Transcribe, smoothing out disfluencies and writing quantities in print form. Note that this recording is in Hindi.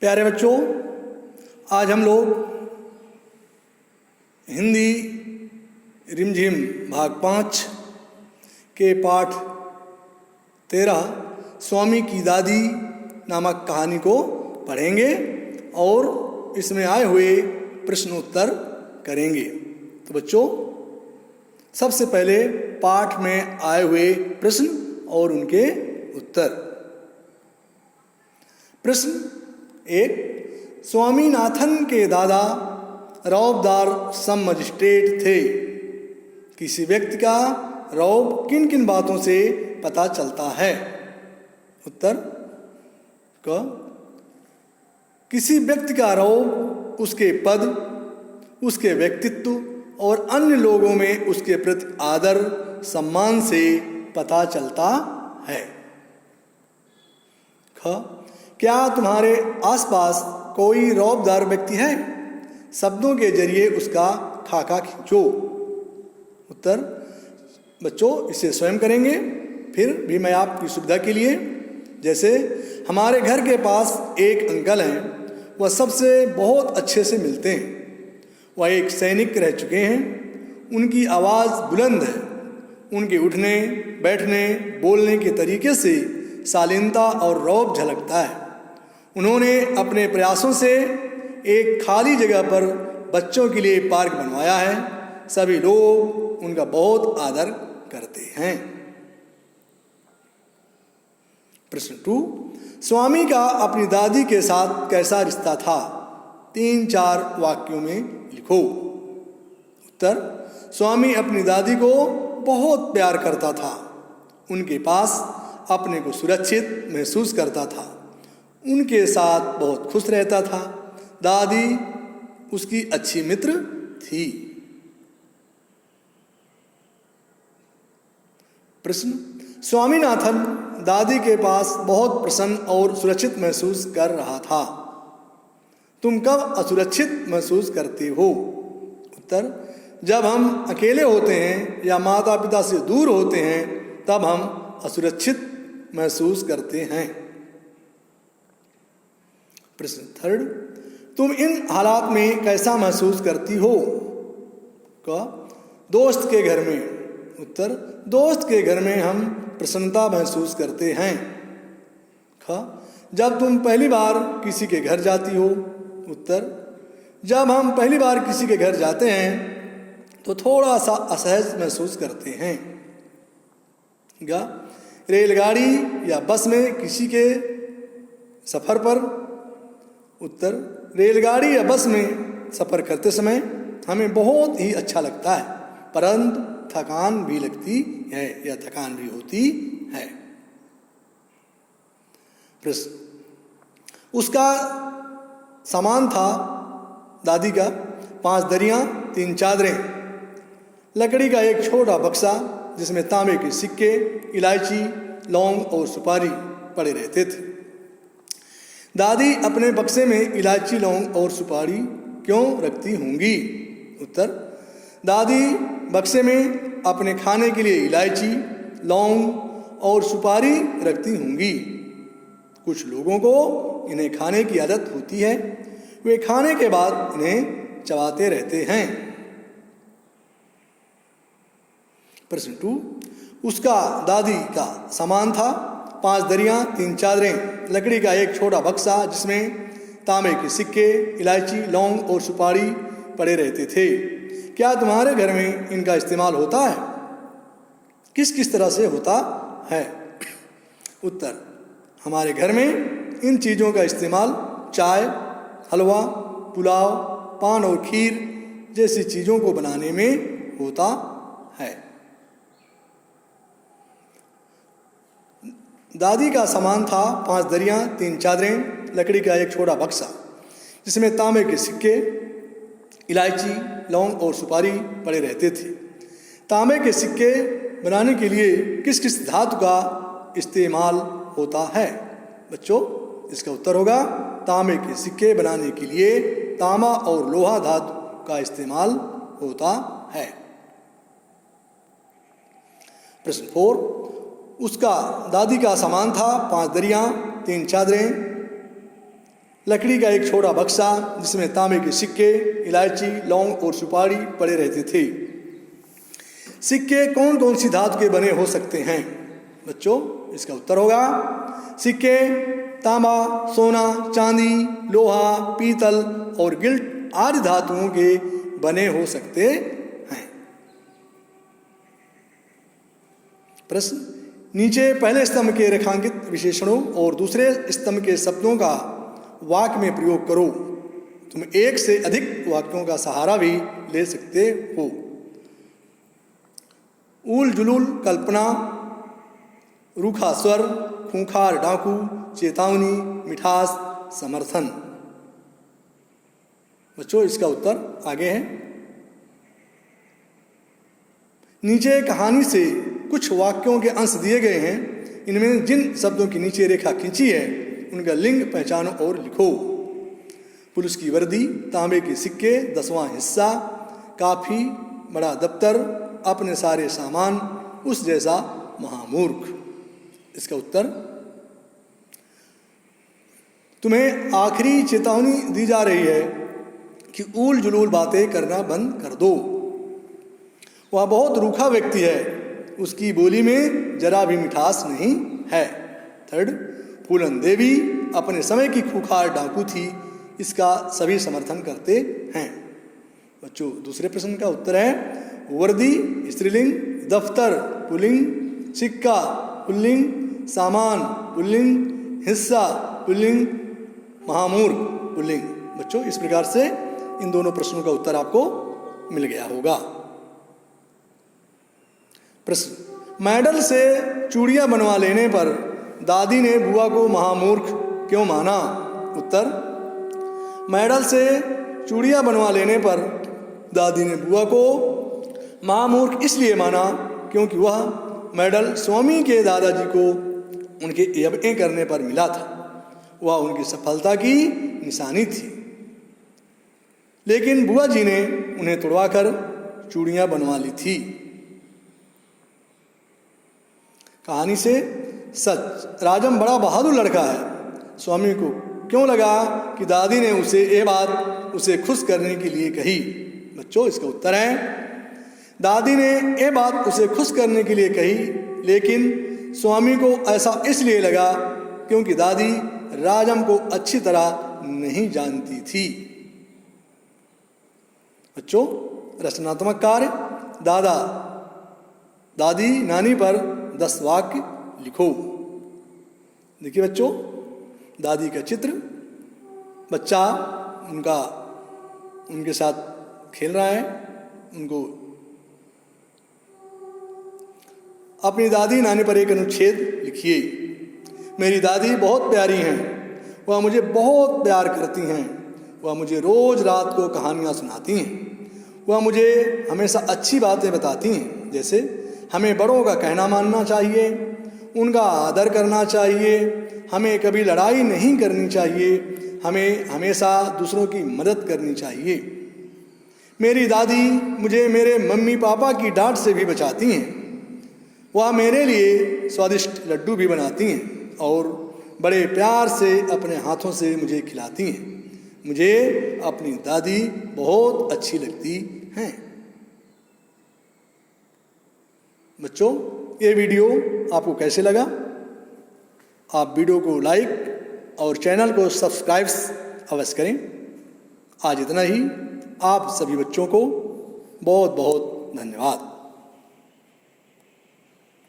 प्यारे बच्चों, आज हम लोग हिंदी रिमझिम भाग 5 के पाठ 13 स्वामी की दादी नामक कहानी को पढ़ेंगे और इसमें आए हुए प्रश्न उत्तर करेंगे। तो बच्चों, सबसे पहले पाठ में आए हुए प्रश्न और उनके उत्तर। प्रश्न 1, स्वामीनाथन के दादा रौबदार सब मजिस्ट्रेट थे। किसी व्यक्ति का रौब किन किन बातों से पता चलता है? उत्तर क, किसी व्यक्ति का रौब उसके पद, उसके व्यक्तित्व और अन्य लोगों में उसके प्रति आदर सम्मान से पता चलता है। ख, क्या तुम्हारे आसपास कोई रौबदार व्यक्ति है? शब्दों के जरिए उसका खाका खींचो। उत्तर बच्चों इसे स्वयं करेंगे, फिर भी मैं आपकी सुविधा के लिए, जैसे हमारे घर के पास एक अंकल हैं, वह सबसे बहुत अच्छे से मिलते हैं। वह एक सैनिक रह चुके हैं। उनकी आवाज़ बुलंद है। उनके उठने, बैठने, बोलने के तरीके से शालीनता और रौब झलकता है। उन्होंने अपने प्रयासों से एक खाली जगह पर बच्चों के लिए पार्क बनवाया है। सभी लोग उनका बहुत आदर करते हैं। प्रश्न 2, स्वामी का अपनी दादी के साथ कैसा रिश्ता था? 3-4 वाक्यों में लिखो। उत्तर, स्वामी अपनी दादी को बहुत प्यार करता था। उनके पास अपने को सुरक्षित महसूस करता था। उनके साथ बहुत खुश रहता था। दादी उसकी अच्छी मित्र थी। प्रश्न, स्वामीनाथन दादी के पास बहुत प्रसन्न और सुरक्षित महसूस कर रहा था। तुम कब असुरक्षित महसूस करते हो? उत्तर, जब हम अकेले होते हैं या माता पिता से दूर होते हैं तब हम असुरक्षित महसूस करते हैं। प्रश्न 3, तुम इन हालात में कैसा महसूस करती हो? क, दोस्त के घर में। उत्तर, दोस्त के घर में हम प्रसन्नता महसूस करते हैं। ख, जब तुम पहली बार किसी के घर जाती हो? उत्तर, जब हम पहली बार किसी के घर जाते हैं तो थोड़ा सा असहज महसूस करते हैं। ग, रेलगाड़ी या बस में किसी के सफ़र पर? उत्तर, रेलगाड़ी या बस में सफ़र करते समय हमें बहुत ही अच्छा लगता है, परंतु थकान भी लगती है या थकान भी होती है। प्रश्न, उसका सामान था दादी का 5 दरियां, 3 चादरें, लकड़ी का एक छोटा बक्सा जिसमें तांबे के सिक्के, इलायची, लौंग और सुपारी पड़े रहते थे। दादी अपने बक्से में इलायची, लौंग और सुपारी क्यों रखती होंगी? उत्तर, दादी बक्से में अपने खाने के लिए इलायची, लौंग और सुपारी रखती होंगी। कुछ लोगों को इन्हें खाने की आदत होती है। वे खाने के बाद इन्हें चबाते रहते हैं। प्रश्न 2, उसका दादी का सामान था 5 दरियां, 3 चादरें, लकड़ी का एक छोटा बक्सा जिसमें तांबे के सिक्के, इलायची, लौंग और सुपारी पड़े रहते थे। क्या तुम्हारे घर में इनका इस्तेमाल होता है? किस किस तरह से होता है? उत्तर, हमारे घर में इन चीज़ों का इस्तेमाल चाय, हलवा, पुलाव, पान और खीर जैसी चीज़ों को बनाने में होता है। दादी का सामान था 5 दरियां, 3 चादरें, लकड़ी का एक छोटा बक्सा जिसमें तांबे के सिक्के, इलायची, लौंग और सुपारी पड़े रहते थे। तांबे के सिक्के बनाने के लिए किस किस धातु का इस्तेमाल होता है? बच्चों, इसका उत्तर होगा तांबे के सिक्के बनाने के लिए तांबा और लोहा धातु का इस्तेमाल होता है। प्रश्न 4, उसका दादी का सामान था 5 दरियां, 3 चादरें, लकड़ी का एक छोटा बक्सा जिसमें तांबे के सिक्के, इलायची, लौंग और सुपारी पड़े रहते थे। सिक्के कौन कौन सी धातु के बने हो सकते हैं बच्चों? इसका उत्तर होगा सिक्के तांबा, सोना, चांदी, लोहा, पीतल और गिल्ट आदि धातुओं के बने हो सकते हैं। प्रश्न, नीचे पहले स्तंभ के रेखांकित विशेषणों और दूसरे स्तंभ के शब्दों का वाक्य में प्रयोग करो। तुम एक से अधिक वाक्यों का सहारा भी ले सकते हो। ऊल जुलूल कल्पना, रूखा स्वर, खूंखार डाकू, चेतावनी, मिठास, समर्थन। बच्चों इसका उत्तर आगे है। नीचे कहानी से कुछ वाक्यों के अंश दिए गए हैं। इनमें जिन शब्दों की नीचे रेखा खींची है उनका लिंग पहचानो और लिखो। पुलिस की वर्दी, तांबे के सिक्के, 10वां हिस्सा, काफी, बड़ा दफ्तर, अपने सारे सामान, उस जैसा महामूर्ख। इसका उत्तर, तुम्हें आखिरी चेतावनी दी जा रही है कि ऊल जुलूल बातें करना बंद कर दो। वह बहुत रूखा व्यक्ति है, उसकी बोली में जरा भी मिठास नहीं है। थर्ड, फूलन देवी अपने समय की खूंखार डाकू थी, इसका सभी समर्थन करते हैं। बच्चों दूसरे प्रश्न का उत्तर है वर्दी स्त्रीलिंग, दफ्तर पुल्लिंग, सिक्का पुल्लिंग, सामान पुल्लिंग, हिस्सा पुल्लिंग, महामूर्ख पुल्लिंग। बच्चों इस प्रकार से इन दोनों प्रश्नों का उत्तर आपको मिल गया होगा। प्रश्न, मेडल से चूड़ियां बनवा लेने पर दादी ने बुआ को महामूर्ख क्यों माना? उत्तर, मेडल से चूड़ियां बनवा लेने पर दादी ने बुआ को महामूर्ख इसलिए माना क्योंकि वह मेडल स्वामी के दादाजी को उनके यज्ञ करने पर मिला था। वह उनकी सफलता की निशानी थी, लेकिन बुआ जी ने उन्हें तुड़वाकर चूड़ियां बनवा ली थी। कहानी से सच, राजम बड़ा बहादुर लड़का है। स्वामी को क्यों लगा कि दादी ने उसे ये बात उसे खुश करने के लिए कही? बच्चों इसका उत्तर है दादी ने ये बात उसे खुश करने के लिए कही, लेकिन स्वामी को ऐसा इसलिए लगा क्योंकि दादी राजम को अच्छी तरह नहीं जानती थी। बच्चों रचनात्मक कार्य, दादा दादी नानी पर 10 वाक्य लिखो। देखिए बच्चों, दादी का चित्र, बच्चा उनके साथ खेल रहा है, उनको अपनी दादी नानी पर एक अनुच्छेद लिखिए। मेरी दादी बहुत प्यारी हैं, वह मुझे बहुत प्यार करती हैं, वह मुझे रोज़ रात को कहानियाँ सुनाती हैं, वह मुझे हमेशा अच्छी बातें बताती हैं, जैसे हमें बड़ों का कहना मानना चाहिए, उनका आदर करना चाहिए, हमें कभी लड़ाई नहीं करनी चाहिए, हमें हमेशा दूसरों की मदद करनी चाहिए। मेरी दादी मुझे मेरे मम्मी पापा की डांट से भी बचाती हैं। वह मेरे लिए स्वादिष्ट लड्डू भी बनाती हैं और बड़े प्यार से अपने हाथों से मुझे खिलाती हैं। मुझे अपनी दादी बहुत अच्छी लगती हैं। बच्चों ये वीडियो आपको कैसे लगा? आप वीडियो को लाइक और चैनल को सब्सक्राइब अवश्य करें। आज इतना ही। आप सभी बच्चों को बहुत बहुत धन्यवाद।